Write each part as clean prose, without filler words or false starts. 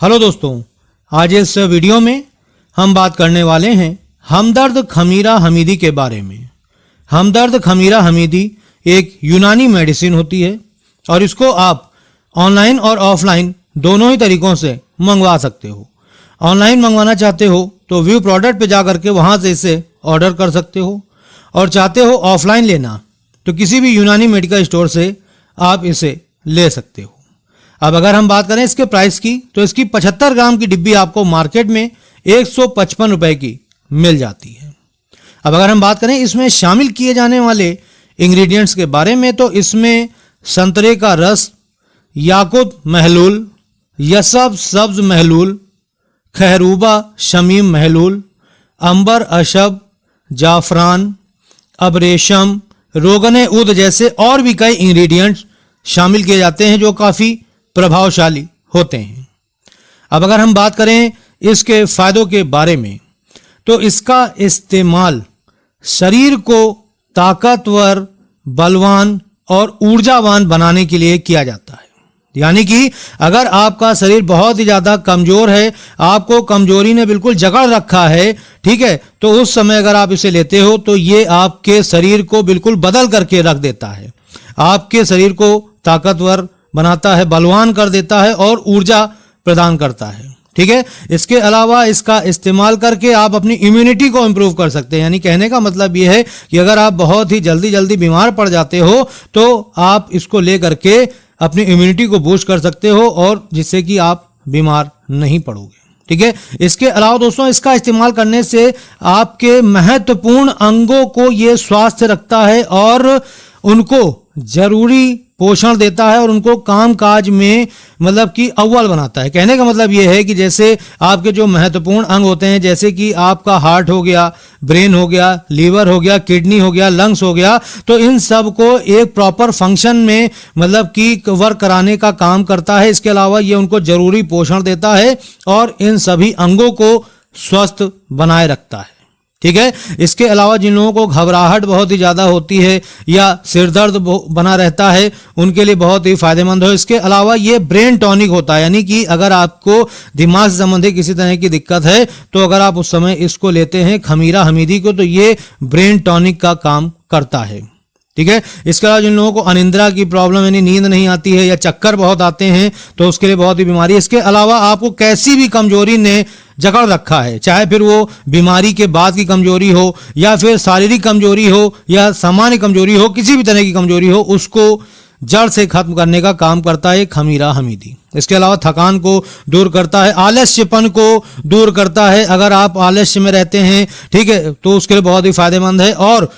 Hello दोस्तों, आज इस वीडियो में हम बात करने वाले हैं हमदर्द खमीरा हमीदी के बारे में। हमदर्द खमीरा हमीदी एक यूनानी मेडिसिन होती है और इसको आप ऑनलाइन और ऑफलाइन दोनों ही तरीकों से मंगवा सकते हो। ऑनलाइन मंगवाना चाहते हो तो व्यू प्रोडक्ट पे जा करके वहाँ से इसे ऑर्डर कर सकते हो, और चाहते हो ऑफलाइन लेना तो किसी भी यूनानी मेडिकल स्टोर से आप इसे ले सकते हो। अब अगर हम बात करें इसके प्राइस की तो इसकी 75 ग्राम की डिब्बी आपको मार्केट में 155 रुपए की मिल जाती है। अब अगर हम बात करें इसमें शामिल किए जाने वाले इंग्रेडिएंट्स के बारे में तो इसमें संतरे का रस, याकुत महलूल, यसब सब्ज महलूल, खहरूबा शमीम महलूल, अंबर अशब, जाफरान, अबरेशम, रोगन उद जैसे और भी कई इंग्रेडिएंट्स शामिल किए जाते हैं जो काफ़ी प्रभावशाली होते हैं। अब अगर हम बात करें इसके फायदों के बारे में तो इसका इस्तेमाल शरीर को ताकतवर, बलवान और ऊर्जावान बनाने के लिए किया जाता है। यानी कि अगर आपका शरीर बहुत ही ज़्यादा कमज़ोर है, आपको कमजोरी ने बिल्कुल जकड़ रखा है, ठीक है, तो उस समय अगर आप इसे लेते हो तो ये आपके शरीर को बिल्कुल बदल करके रख देता है, आपके शरीर को ताकतवर बनाता है, बलवान कर देता है और ऊर्जा प्रदान करता है। ठीक है, इसके अलावा इसका इस्तेमाल करके आप अपनी इम्यूनिटी को इम्प्रूव कर सकते हैं। यानी कहने का मतलब ये है कि अगर आप बहुत ही जल्दी बीमार पड़ जाते हो तो आप इसको ले करके अपनी इम्यूनिटी को बूस्ट कर सकते हो और जिससे कि आप बीमार नहीं पड़ोगे। ठीक है, इसके अलावा दोस्तों इसका इस्तेमाल करने से आपके महत्वपूर्ण अंगों को ये स्वस्थ रखता है और उनको जरूरी पोषण देता है और उनको काम काज में मतलब कि अव्वल बनाता है। कहने का मतलब ये है कि जैसे आपके जो महत्वपूर्ण अंग होते हैं, जैसे कि आपका हार्ट हो गया, ब्रेन हो गया, लीवर हो गया, किडनी हो गया, लंग्स हो गया, तो इन सब को एक प्रॉपर फंक्शन में मतलब कि वर्क कराने का काम करता है। इसके अलावा ये उनको जरूरी पोषण देता है और इन सभी अंगों को स्वस्थ बनाए रखता है। ठीक है, इसके अलावा जिन लोगों को घबराहट बहुत ही ज़्यादा होती है या सिर दर्द बना रहता है उनके लिए बहुत ही फायदेमंद हो। इसके अलावा ये ब्रेन टॉनिक होता है, यानी कि अगर आपको दिमाग से संबंधित किसी तरह की दिक्कत है तो अगर आप उस समय इसको लेते हैं खमीरा हमीदी को तो ये ब्रेन टॉनिक का काम करता है। ठीक है, इसके अलावा जिन लोगों को अनिद्रा की प्रॉब्लम यानी नींद नहीं आती है या चक्कर बहुत आते हैं तो उसके लिए बहुत ही बीमारी है। इसके अलावा आपको कैसी भी कमजोरी ने जकड़ रखा है, चाहे फिर वो बीमारी के बाद की कमजोरी हो या फिर शारीरिक कमजोरी हो या सामान्य कमजोरी हो, किसी भी तरह की कमजोरी हो, उसको जड़ से खत्म करने का काम करता है खमीरा हमीदी। इसके अलावा थकान को दूर करता है, आलस्यपन को दूर करता है। अगर आप आलस्य में रहते हैं, ठीक है, तो उसके लिए बहुत ही फायदेमंद है और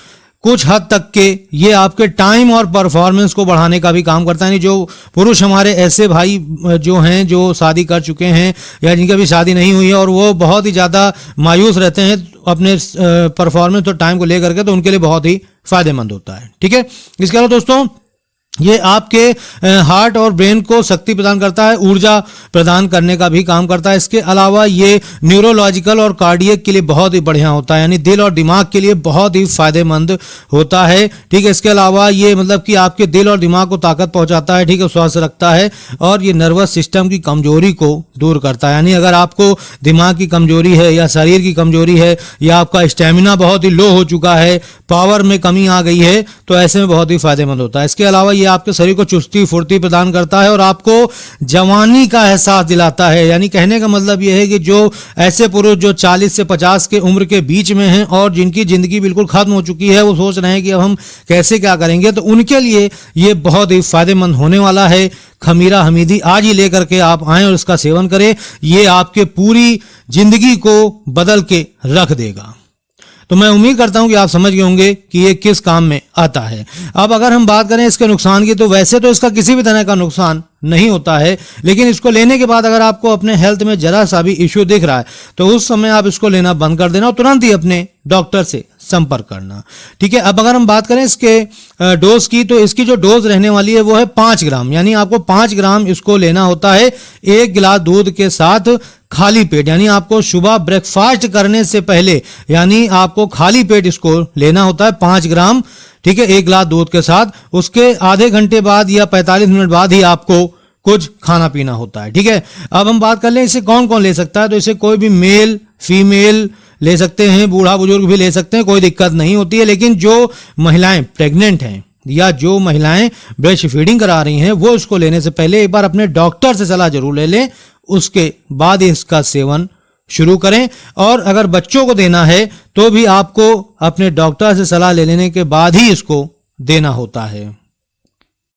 कुछ हद तक के ये आपके टाइम और परफॉर्मेंस को बढ़ाने का भी काम करता है। जो पुरुष हमारे ऐसे भाई जो हैं जो शादी कर चुके हैं या जिनकी अभी शादी नहीं हुई है और वो बहुत ही ज़्यादा मायूस रहते हैं अपने परफॉर्मेंस और टाइम को लेकर के, तो उनके लिए बहुत ही फायदेमंद होता है। ठीक है, इसके अलावा दोस्तों ये आपके हार्ट और ब्रेन को शक्ति प्रदान करता है, ऊर्जा प्रदान करने का भी काम करता है। इसके अलावा ये न्यूरोलॉजिकल और कार्डियक के लिए बहुत ही बढ़िया होता है, यानी दिल और दिमाग के लिए बहुत ही फायदेमंद होता है। ठीक है, इसके अलावा ये मतलब कि आपके दिल और दिमाग को ताकत पहुंचाता है, ठीक है, स्वस्थ रखता है और ये नर्वस सिस्टम की कमजोरी को दूर करता है। यानी अगर आपको दिमाग की कमजोरी है या शरीर की कमजोरी है या आपका स्टेमिना बहुत ही लो हो चुका है, पावर में कमी आ गई है, तो ऐसे में बहुत ही फायदेमंद होता है। इसके अलावा ये आपके शरीर को चुस्ती फुर्ती प्रदान करता है और आपको जवानी का एहसास दिलाता है। यानी कहने का मतलब यह है कि जो ऐसे पुरुष जो 40 से 50 के उम्र के बीच में हैं और जिनकी जिंदगी बिल्कुल खत्म हो चुकी है, वो सोच रहे हैं कि अब हम कैसे क्या करेंगे, तो उनके लिए ये बहुत ही फायदेमंद होने वाला है खमीरा हमीदी। आज ही लेकर के आप आएं और इसका सेवन करें, ये आपके पूरी जिंदगी को बदल के रख देगा। तो मैं उम्मीद करता हूं कि आप समझ गए होंगे कि ये किस काम में आता है। अब अगर हम बात करें इसके नुकसान की तो वैसे तो इसका किसी भी तरह का नुकसान नहीं होता है, लेकिन इसको लेने के बाद अगर आपको अपने हेल्थ में जरा सा भी इश्यू दिख रहा है तो उस समय आप इसको लेना बंद कर देना और तुरंत ही अपने डॉक्टर से संपर्क करना। ठीक है, अब अगर हम बात करें इसके डोज की तो इसकी जो डोज रहने वाली है वो है 5 ग्राम, यानी आपको 5 ग्राम इसको लेना होता है 1 गिलास दूध के साथ खाली पेट। यानी आपको सुबह ब्रेकफास्ट करने से पहले यानी आपको खाली पेट इसको लेना होता है 5 ग्राम। ठीक है, 1 गिलास दूध के साथ। उसके आधे घंटे बाद या 45 मिनट बाद ही आपको कुछ खाना पीना होता है। ठीक है, अब हम बात कर लें इसे कौन कौन ले सकता है। तो इसे कोई भी मेल फीमेल ले सकते हैं, बूढ़ा बुजुर्ग भी ले सकते हैं, कोई दिक्कत नहीं होती है। लेकिन जो महिलाएं प्रेग्नेंट हैं या जो महिलाएं ब्रेस्ट फीडिंग करा रही हैं वो इसको लेने से पहले एक बार अपने डॉक्टर से सलाह जरूर ले लें, उसके बाद इसका सेवन शुरू करें। और अगर बच्चों को देना है तो भी आपको अपने डॉक्टर से सलाह ले लेने के बाद ही इसको देना होता है।